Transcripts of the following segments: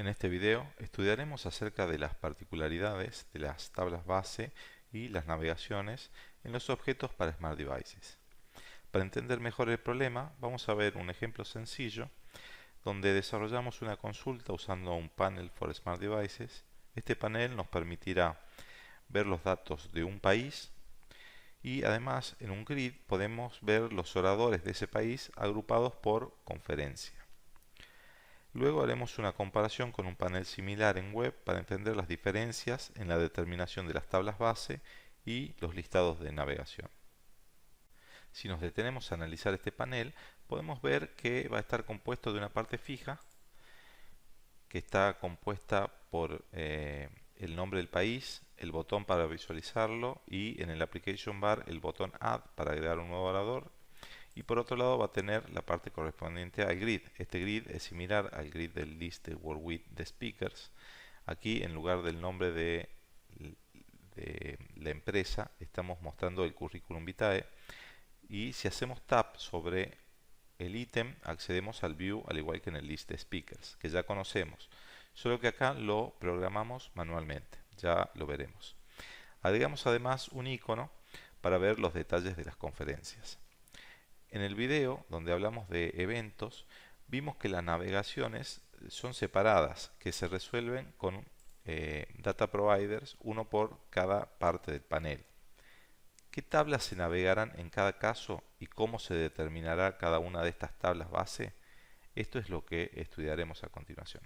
En este video estudiaremos acerca de las particularidades de las tablas base y las navegaciones en los objetos para Smart Devices. Para entender mejor el problema, vamos a ver un ejemplo sencillo donde desarrollamos una consulta usando un panel for Smart Devices. Este panel nos permitirá ver los datos de un país y además en un grid podemos ver los oradores de ese país agrupados por conferencia. Luego haremos una comparación con un panel similar en web para entender las diferencias en la determinación de las tablas base y los listados de navegación. Si nos detenemos a analizar este panel, podemos ver que va a estar compuesto de una parte fija, que está compuesta por el nombre del país, el botón para visualizarlo y en el Application Bar el botón Add para agregar un nuevo orador. Y por otro lado va a tener la parte correspondiente al grid. Este grid es similar al grid del list de WordWidth de speakers. Aquí en lugar del nombre de la empresa estamos mostrando el curriculum vitae, y si hacemos tap sobre el ítem accedemos al view al igual que en el list de speakers que ya conocemos, solo que acá lo programamos manualmente, ya lo veremos. Agregamos además un icono para ver los detalles de las conferencias. En el video donde hablamos de eventos, vimos que las navegaciones son separadas, que se resuelven con data providers, uno por cada parte del panel. ¿Qué tablas se navegarán en cada caso y cómo se determinará cada una de estas tablas base? Esto es lo que estudiaremos a continuación.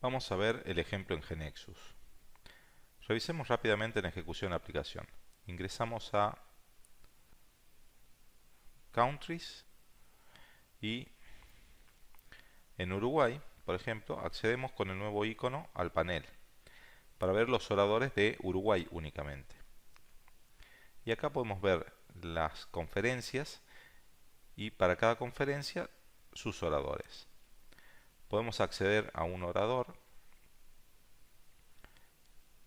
Vamos a ver el ejemplo en GeneXus. Revisemos rápidamente en ejecución de aplicación. Ingresamos a Countries y en Uruguay, por ejemplo, accedemos con el nuevo icono al panel para ver los oradores de Uruguay únicamente. Y acá podemos ver las conferencias y para cada conferencia sus oradores. Podemos acceder a un orador,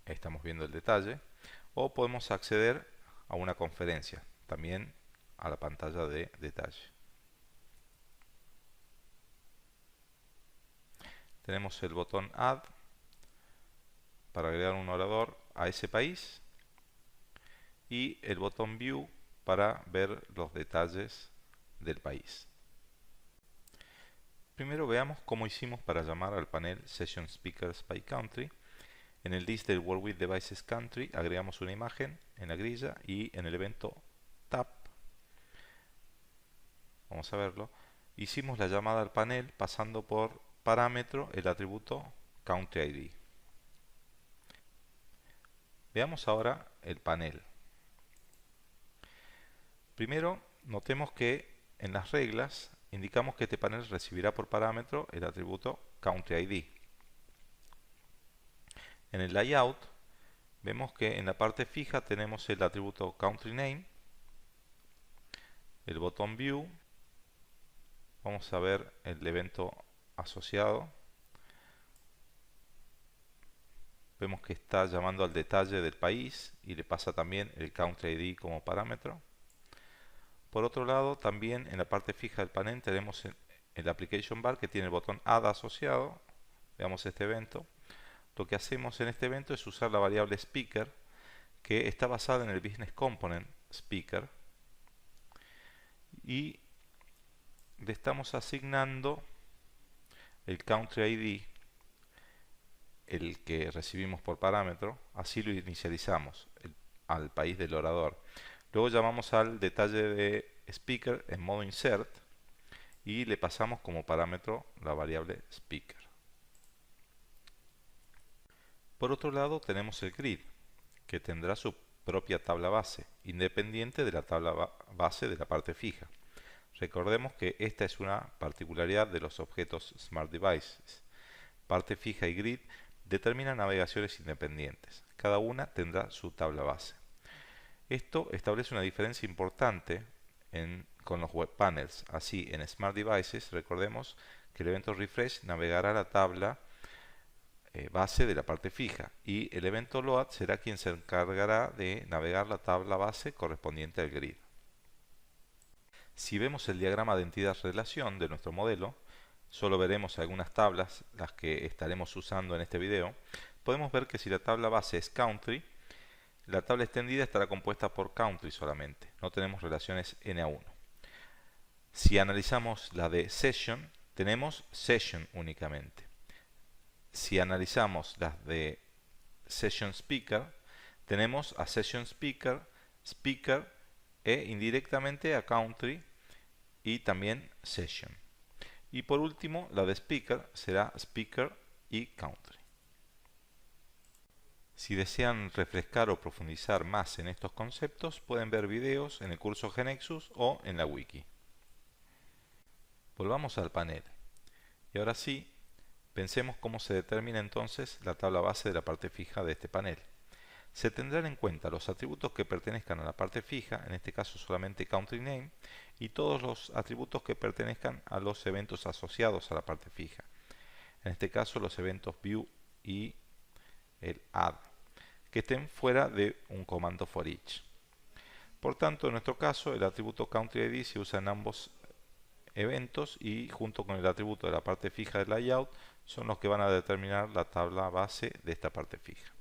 estamos viendo el detalle, o podemos acceder a una conferencia, también a la pantalla de detalle. Tenemos el botón Add para agregar un orador a ese país y el botón View para ver los detalles del país. Primero veamos cómo hicimos para llamar al panel Session Speakers by Country. En el list del WordWidth Devices Country agregamos una imagen en la grilla y en el evento Tap, vamos a verlo, hicimos la llamada al panel pasando por parámetro el atributo Country ID. Veamos ahora el panel. Primero, notemos que en las reglas indicamos que este panel recibirá por parámetro el atributo Country ID. En el layout vemos que en la parte fija tenemos el atributo Country Name, el botón View, vamos a ver el evento asociado, vemos que está llamando al detalle del país y le pasa también el Country ID como parámetro. Por otro lado, también en la parte fija del panel tenemos el Application Bar que tiene el botón Add asociado. Veamos este evento. Lo que hacemos en este evento es usar la variable Speaker, que está basada en el Business Component Speaker, y le estamos asignando el Country ID, el que recibimos por parámetro, así lo inicializamos al país del orador. Luego llamamos al detalle de Speaker en modo Insert y le pasamos como parámetro la variable Speaker. Por otro lado tenemos el grid, que tendrá su propia tabla base, independiente de la tabla base de la parte fija. Recordemos que esta es una particularidad de los objetos Smart Devices. Parte fija y grid determinan navegaciones independientes. Cada una tendrá su tabla base. Esto establece una diferencia importante con los web panels. Así, en Smart Devices, recordemos que el evento refresh navegará la tabla base de la parte fija y el evento load será quien se encargará de navegar la tabla base correspondiente al grid. Si vemos el diagrama de entidad-relación de nuestro modelo, solo veremos algunas tablas, las que estaremos usando en este video, podemos ver que si la tabla base es country, la tabla extendida estará compuesta por country solamente, no tenemos relaciones n a 1. Si analizamos la de session, tenemos session únicamente. Si analizamos las de session speaker, tenemos a session speaker, speaker e indirectamente a country y también session. Y por último, la de speaker será speaker y country. Si desean refrescar o profundizar más en estos conceptos, pueden ver videos en el curso GeneXus o en la wiki. Volvamos al panel. Y ahora sí, pensemos cómo se determina entonces la tabla base de la parte fija de este panel. Se tendrán en cuenta los atributos que pertenezcan a la parte fija, en este caso solamente country name, y todos los atributos que pertenezcan a los eventos asociados a la parte fija. En este caso los eventos view y el add, que estén fuera de un comando for each. Por tanto, en nuestro caso, el atributo country ID se usa en ambos eventos y junto con el atributo de la parte fija del layout son los que van a determinar la tabla base de esta parte fija.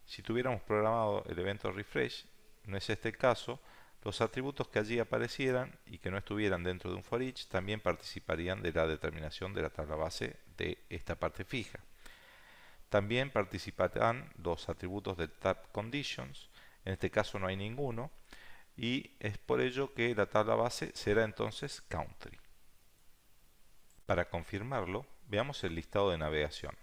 Si tuviéramos programado el evento refresh, no es este el caso, los atributos que allí aparecieran y que no estuvieran dentro de un for each también participarían de la determinación de la tabla base de esta parte fija. También participarán los atributos del tab conditions, en este caso no hay ninguno, y es por ello que la tabla base será entonces country. Para confirmarlo, veamos el listado de navegación.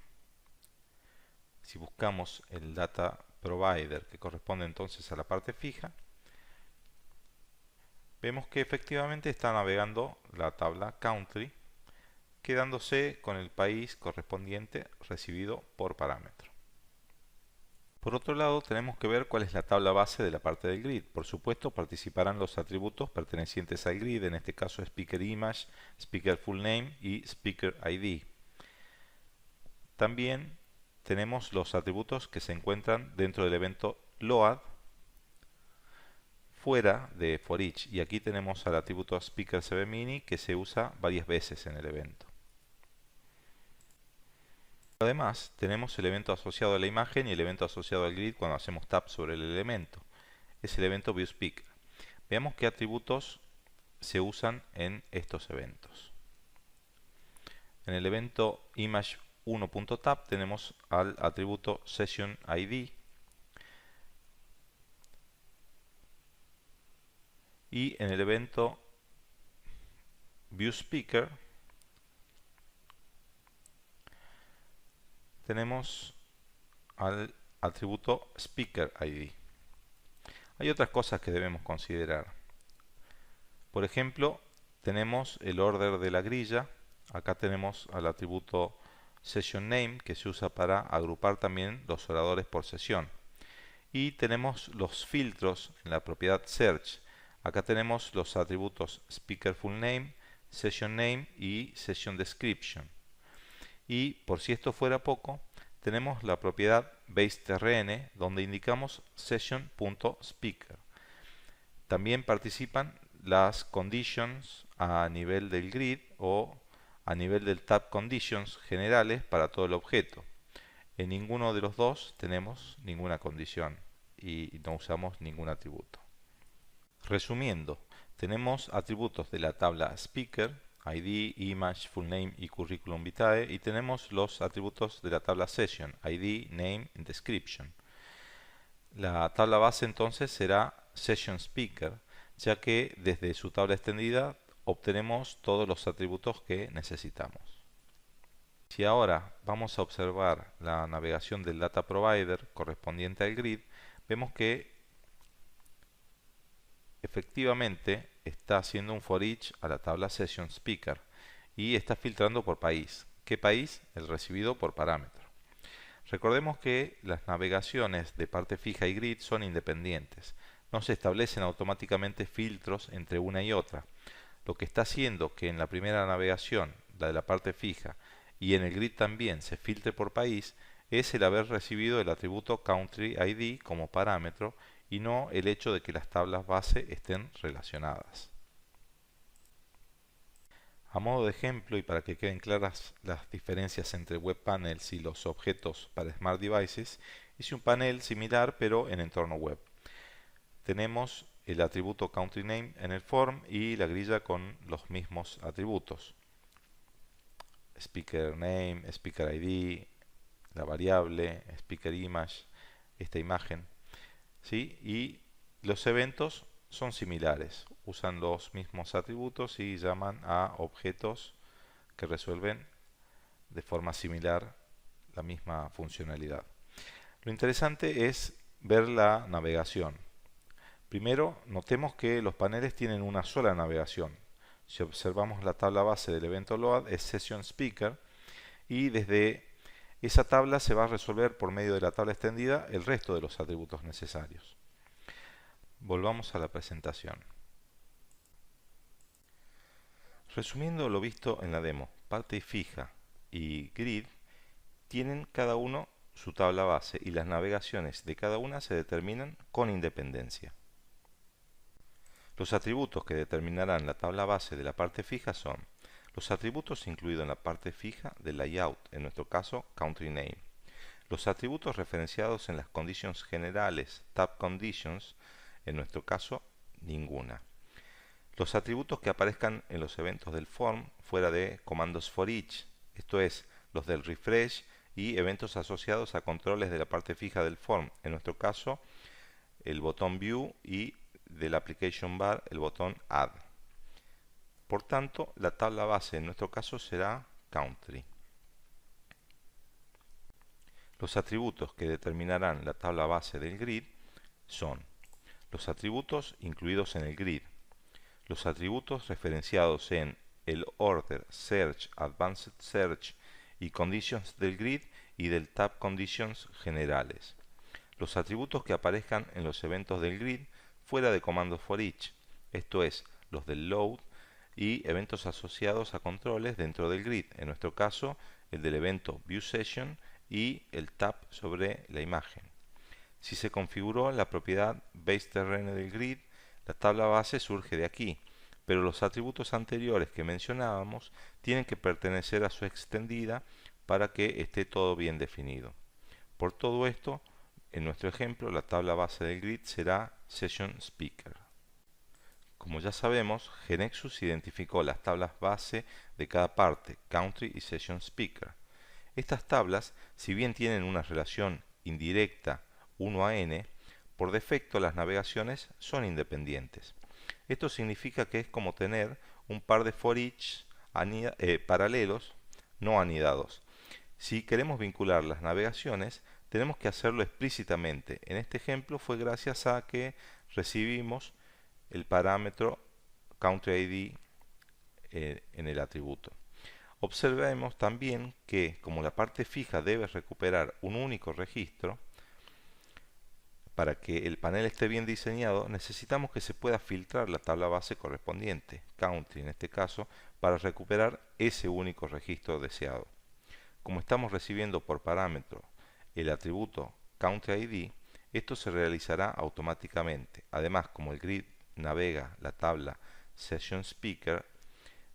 Si buscamos el data provider que corresponde entonces a la parte fija, vemos que efectivamente está navegando la tabla country, quedándose con el país correspondiente recibido por parámetro. Por otro lado, tenemos que ver cuál es la tabla base de la parte del grid. Por supuesto, participarán los atributos pertenecientes al grid, en este caso Speaker Image, Speaker Full Name y Speaker ID. También tenemos los atributos que se encuentran dentro del evento load fuera de for each, y aquí tenemos al atributo SpeakerCBMini que se usa varias veces en el evento. Además, tenemos el evento asociado a la imagen y el evento asociado al grid cuando hacemos tap sobre el elemento. Es el evento viewSpeaker. Veamos qué atributos se usan en estos eventos. En el evento image1.tap tenemos al atributo sessionID y en el evento viewSpeaker tenemos al atributo SpeakerID. Hay otras cosas que debemos considerar. Por ejemplo, tenemos el order de la grilla. Acá tenemos al atributo SessionName que se usa para agrupar también los oradores por sesión. Y tenemos los filtros en la propiedad Search. Acá tenemos los atributos SpeakerFullName, SessionName y SessionDescription. Y por si esto fuera poco, tenemos la propiedad baseTrn donde indicamos session.speaker. También participan las conditions a nivel del grid o a nivel del tab conditions generales para todo el objeto. En ninguno de los dos tenemos ninguna condición y no usamos ningún atributo. Resumiendo, tenemos atributos de la tabla speaker, ID, image, full name y curriculum vitae, y tenemos los atributos de la tabla session, ID, name y description. La tabla base entonces será session speaker, ya que desde su tabla extendida obtenemos todos los atributos que necesitamos. Si ahora vamos a observar la navegación del data provider correspondiente al grid, vemos que efectivamente está haciendo un for each a la tabla session speaker y está filtrando por país. ¿Qué país? El recibido por parámetro. Recordemos que las navegaciones de parte fija y grid son independientes. No se establecen automáticamente filtros entre una y otra. Lo que está haciendo que en la primera navegación, la de la parte fija, y en el grid también se filtre por país, es el haber recibido el atributo country ID como parámetro y no el hecho de que las tablas base estén relacionadas. A modo de ejemplo y para que queden claras las diferencias entre Web Panels y los objetos para Smart Devices, hice un panel similar pero en entorno web. Tenemos el atributo CountryName en el form y la grilla con los mismos atributos. Speaker Name, Speaker ID, la variable, Speaker Image, esta imagen, ¿sí? Y los eventos son similares, usan los mismos atributos y llaman a objetos que resuelven de forma similar la misma funcionalidad. Lo interesante es ver la navegación. Primero, notemos que los paneles tienen una sola navegación. Si observamos la tabla base del evento load es Session Speaker y desde esa tabla se va a resolver por medio de la tabla extendida el resto de los atributos necesarios. Volvamos a la presentación. Resumiendo lo visto en la demo, parte fija y grid tienen cada uno su tabla base y las navegaciones de cada una se determinan con independencia. Los atributos que determinarán la tabla base de la parte fija son los atributos incluidos en la parte fija del layout, en nuestro caso CountryName, los atributos referenciados en las conditions generales, tab conditions, en nuestro caso ninguna, los atributos que aparezcan en los eventos del form fuera de comandos for each, esto es, los del refresh y eventos asociados a controles de la parte fija del form, en nuestro caso el botón view y del application bar el botón add. Por tanto, la tabla base en nuestro caso será country. Los atributos que determinarán la tabla base del grid son los atributos incluidos en el grid, los atributos referenciados en el order, search, advanced search y conditions del grid y del tab conditions generales, los atributos que aparezcan en los eventos del grid fuera de comandos for each, esto es, los del load y eventos asociados a controles dentro del grid, en nuestro caso el del evento viewSession y el tab sobre la imagen. Si se configuró la propiedad baseTrn del grid, la tabla base surge de aquí, pero los atributos anteriores que mencionábamos tienen que pertenecer a su extendida para que esté todo bien definido. Por todo esto, en nuestro ejemplo, la tabla base del grid será Session Speaker. Como ya sabemos, GeneXus identificó las tablas base de cada parte, Country y Session Speaker. Estas tablas, si bien tienen una relación indirecta 1 a n, por defecto las navegaciones son independientes. Esto significa que es como tener un par de for each paralelos no anidados. Si queremos vincular las navegaciones, tenemos que hacerlo explícitamente. En este ejemplo fue gracias a que recibimos el parámetro CountryID en el atributo. Observemos también que, como la parte fija debe recuperar un único registro, para que el panel esté bien diseñado, necesitamos que se pueda filtrar la tabla base correspondiente, country en este caso, para recuperar ese único registro deseado. Como estamos recibiendo por parámetro el atributo CountryID, esto se realizará automáticamente. Además, como el grid navega la tabla Session Speaker,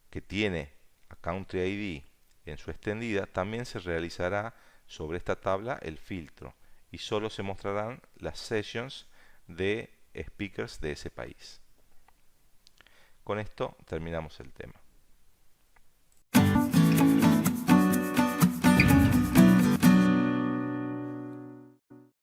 que tiene a CountryID en su extendida, también se realizará sobre esta tabla el filtro y solo se mostrarán las sessions de speakers de ese país. Con esto terminamos el tema.